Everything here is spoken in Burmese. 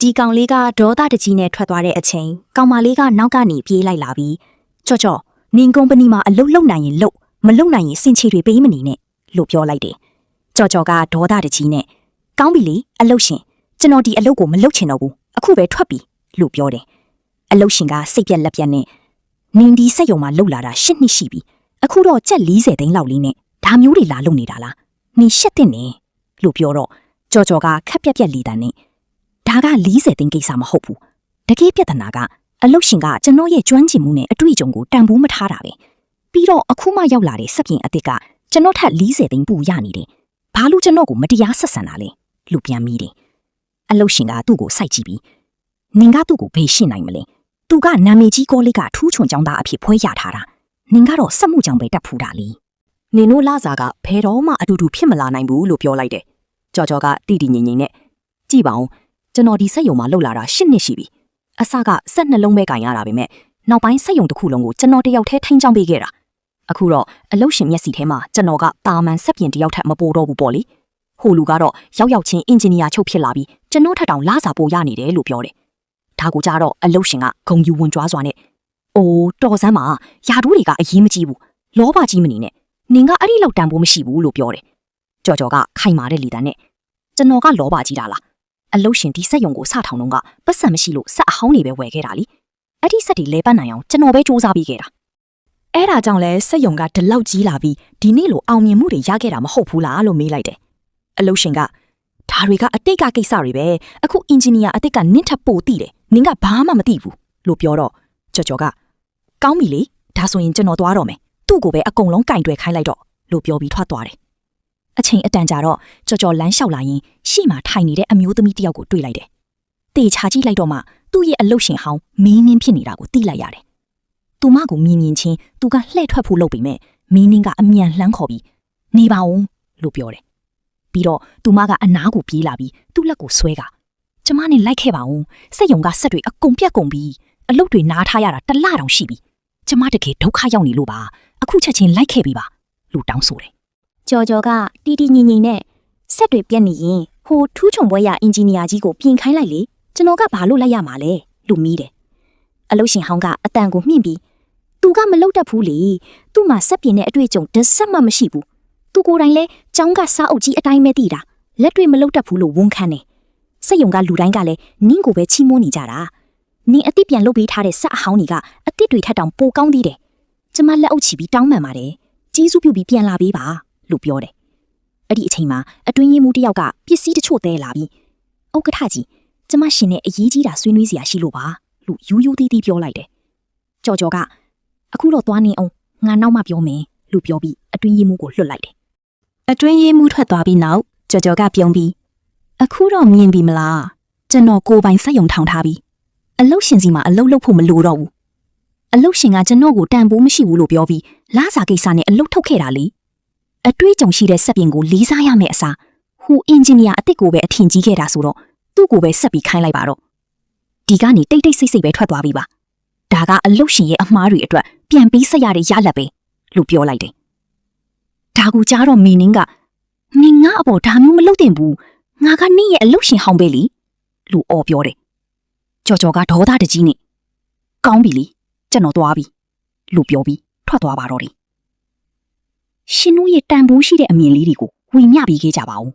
ဒီကောင်လေးကဒေါသတကြီးနဲ့ထွက်သွားတဲ့အချိန်ကောင်မလေးကနောက်ကနေပြေးလိုက်လာပြီးကြော့နင်းကုမ္ပဏီမှာအလုပ်လုပ်နိုင်ရင်လုပ်မလုပ်နိုင်ရင်စင်ချေတွေပေးမနေနဲ့လို့ပြောလိုက်တယ်ကြော့ကဒေါသတကြီးနဲ့ကောင်းပြီလေအလုပ်ရှင်ကျွန်တော်ဒီအလုပ်ကိုမလုပ်ချင်တော့ဘူးအခုပဲထွက်ပြီလို့ပြောတယ်အလုပ်ရှင်ကစိတ်ပြက်လက်ပြက်နဲ့နင်းဒီစက်ရုံမှာလုပ်လာတာ10နှစ်ရှိပြီအခုတော့ကျပ်40သိန်းလောက်လေးနဲ့ဒါမျိုးတွေလာလုပ်နေတာလားနင်းရှက်တဲ့နေလို့ပြောတော့ကြော့ကခက်ပြက်လီတန်နဲ့ဒါက40သိန်းကိစ္စမဟုတ်ဘူးတကယ်ပြဿနာကအလုပ်ရှင်ကကျွန်တော်ရဲ့ကျွမ်းကျင်မှုနဲ့အတွေ့အကြုံကိုတန်ဖိုးမထားတာပဲပြီးတော့အခုမှရောက်လာတဲ့စက်ပြင်အစ်စ်ကကျွန်တော်ထက်40သိန်းပိုရနေတယ်ဘာလို့ကျွန်တော်ကိုမတရားဆက်ဆံတာလဲလူပြန်မိတယ်အလုပ်ရှင်ကသူ့ကိုစိုက်ကြည့်ပြီးနင်ကသူ့ကိုဘေးရှင်းနိုင်မလဲသူကနာမည်ကြီးကောလေးကထူးချွန်ကြောင်းသားအဖြစ်ဖွဲရထားတာနင်ကတော့စက်မှုကြောင့်ပဲတက်ဖူးတာလေနင်တို့လာစားကဘယ်တော့မှအတူတူဖြစ်မလာနိုင်ဘူးလို့ပြောလိုက်တယ်ကြော်ကတိတိငိမ့်နဲ့ကြည့်ပါဦးကျွန်တော်ဒီစက်ရုံမှာလှုပ်လာတာ10နှစ်ရှိပြီအစကစက်နှလုံးပဲကင်ရတာပဲမဲ့နောက်ပိုင်းစက်ရုံတစ်ခုလုံးကိုကျွန်တော်တယောက်တည်းထိန်းချောင်းပေးခဲ့တာအခုတော့အလုပ်ရှင်မျက်စိထဲမှာကျွန်တော်ကတာမန်စက်ပြင်တယောက်ထက်မပိုတော့ဘူးပေါ့လေဟိုလူကတော့ရောက်ချင်းအင်ဂျင်နီယာချုပ်ဖြစ်လာပြီးကျွန်တော်ထက်တောင်လာစာပိုရနေတယ်လို့ပြောတယ်ဒါကိုကြတော့အလုပ်ရှင်ကဂုံယူဝင်ကြွားစွာနဲ့အိုးတော်စမ်းပါယာတူးတွေကအရေးမကြီးဘူးလောဘကြီးမနေနဲ့နင်ကအဲ့ဒီလောက်တန်ဖိုးမရှိဘူးလို့ပြောတယ်ကြော်ကခိုင်မာတဲ့လီတန်းနဲ့ကျွန်တော်ကလောဘကြီးတာလားအလုပ်ရှင်ဒီစက်ရုံကိုစထောင်တော့ကပတ်စံမရှိလို့စက်အဟောင်းတွေပဲဝယ်ခဲ့တာလीအဲ့ဒီစက်တွေလဲပတ်နိုင်အောင်ကျွန်တော်ပဲစူးစမ်းပြီးခဲ့တာအဲ့ဒါကြောင့်လဲစက်ရုံကဒီလောက်ကြီးလာပြီးဒီနေ့လိုအောင်မြင်မှုတွေရခဲ့တာမဟုတ်ဘူးလားလို့မေးလိုက်တယ်အလုပ်ရှင်ကဒါတွေကအတိတ်ကကိစ္စတွေပဲအခုအင်ဂျင်နီယာအတိတ်ကနင့်ထပ်ပို့သိတယ်နင်ကဘာမှမသိဘူးလို့ပြောတော့ကြော်ကကောင်းပြီလေဒါဆိုရင်ကျွန်တော်သွားတော့မယ်သူ့ကိုပဲအကုန်လုံးကင်တွယ်ခိုင်းလိုက်တော့လို့ပြောပြီးထွက်သွားတယ်အချိန်အတန်ကြာတော့ကြော်လမ်းလျှောက်လာရင်ရှေ့မှာထိုင်နေတဲ့အမျိုးသမီးတစ်ယောက်ကိုတွေ့လိုက်တယ်တေချာကြည့်လိုက်တော့မှသူ့ရဲ့အလုပ်ရှင်ဟောင်းမင်းနှင်းဖြစ်နေတာကိုသိလိုက်ရတယ်သူမကိုမြင်ချင်းသူကလှဲ့ထွက်ဖို့လုပ်ပေမဲ့မင်းနှင်းကအမြန်လှမ်းခေါ်ပြီးနေပါဦးလို့ပြောတယ်ပြီးတော့သူမကအနားကိုပြေးလာပြီးသူ့လက်ကိုဆွဲကကျမနဲ့လိုက်ခဲ့ပါဦးစက်ရုံကစက်တွေအကုန်ပြတ်ကုန်ပြီးအလုပ်တွေနားထားရတာတစ်လတောင်ရှိပြီကျမတကယ်ဒုက္ခရောက်နေလို့ပါအခုချက်ချင်းလိုက်ခဲ့ပြီးပါလို့တောင်းဆိုတယ်ကြော်ကတီတီငိမ့်နဲ့စက်တွေပြတ်နေရင်ဟိုထူးချွန်ပွဲရအင်ဂျင်နီယာကြီးကိုပြင်ခိုင်းလိုက်လေကျွန်တော်ကဘာလို့လိုက်ရမှာလဲလို့မိတယ်အလုပ်ရှင်ဟောင်းကအတန်ကိုမြင့်ပြီးသူကမလုပ်တတ်ဘူးလေသူ့မှာစက်ပြင်နဲ့အတွေ့အကြုံတစ်စက်မှမရှိဘူးသူကိုယ်တိုင်လဲចောင်းကစားအုပ်ကြီးအတိုင်းပဲတည်တာလက်တွေမလုပ်တတ်ဘူးလို့ဝန်ခံတယ်စက်ရုံကလူတိုင်းကလည်းနင်းကိုပဲချီးမွမ်းနေကြတာနင်းအတိပြန်လုပ်ပေးထားတဲ့စက်အဟောင်းတွေကအတိတွေထက်တောင်ပိုကောင်းသေးတယ်ကျမလက်အုပ်ချီပြီးတောင်းပန်ပါတယ်ကြီးစုပြုပြီးပြန်လာပေးပါလို့ပြောတယ်အဲ့ဒီအချိန်မှာအတွင်းရေးမှူးတယောက်ကပစ္စည်းတချို့သဲလာပြီးဥက္ကဋ္ဌကြီးကျမရှင်နဲ့အရေးကြီးတာဆွေးနွေးစရာရှိလို့ပါလို့ယူသေးပြောလိုက်တယ်ကြော်ကအခုတော့သွားနေအောင်ငါနောက်မှပြောမယ်လို့ပြောပြီးအတွင်းရေးမှူးကိုလွှတ်လိုက်တယ်အတွင်းရေးမှူးထွက်သွားပြီးနောက်ကြော်ကပြုံးပြီးအခုတော့မြင်ပြီမလားကျွန်တော်ကိုယ်ပိုင်စက်ရုံထောင်ထားပြီးအလုပ်ရှင်စီမှာအလုပ်လုပ်ဖို့မလိုတော့ဘူးအလုပ်ရှင်ကကျွန်တော်ကိုတန်ဖိုးမရှိဘူးလို့ပြောပြီးလာစာကိစ္စနဲ့အလုပ်ထုတ်ခဲ့တာလေအတွေးကြုံရှိတဲ့စက်ပြင်ကိုလေးစားရမယ့်အစားဟိုအင်ဂျင်နီယာအစ်စ်ကိုပဲအထင်ကြီးခဲ့တာဆိုတော့သူ့ကိုပဲဆက်ပြီးခိုင်းလိုက်ပါတော့ဒီကနေတိတ်ဆိတ်ပဲထွက်သွားပြီပါဒါကအလုပ်ရှင်ရဲ့အမှားတွေအတွက်ပြန်ပြီးဆက်ရတဲ့ရလက်ပဲလို့ပြောလိုက်တယ်ဒါကူကြားတော့မီနင်းကနင်ငါအပေါ်ဒါမျိုးမလုပ်တင်ဘူးငါကနင့်ရဲ့အလုပ်ရှင်ဟောင်းပဲလေလို့အော်ပြောတယ်ကြော်ကဒေါသတကြီးနဲ့ကောင်းပြီလေကျွန်တော်သွားပြီလို့ပြောပြီးထွက်သွားပါတော့တယ်ရှင်တို့ရဲ့တန်ဖိုးရှိတဲ့အမြင်လေးတွေကိုဝေမျှပေးခဲ့ကြပါဦး